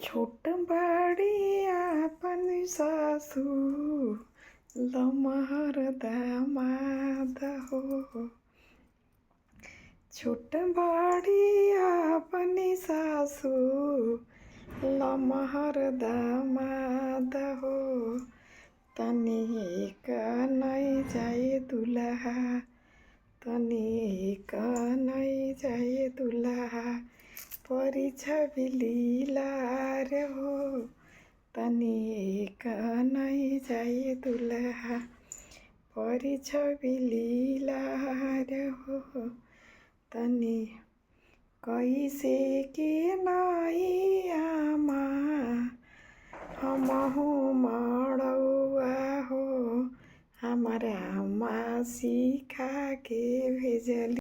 छोट बाडी आपन सासू लमहर दामाद हो। छोट बाडी आपन सासू लमहर दामाद हो। तनिक नै जाए दुलहा, तनिक नै जाए दुलहा, परिछवि लीलार हो। तनिक नै जाए दुलहा, परिछवि लीलार हो। तनि कैसे के नाई आमा, हमहु मड़ौआ हो। हमरा आमा सिखा के भेजली।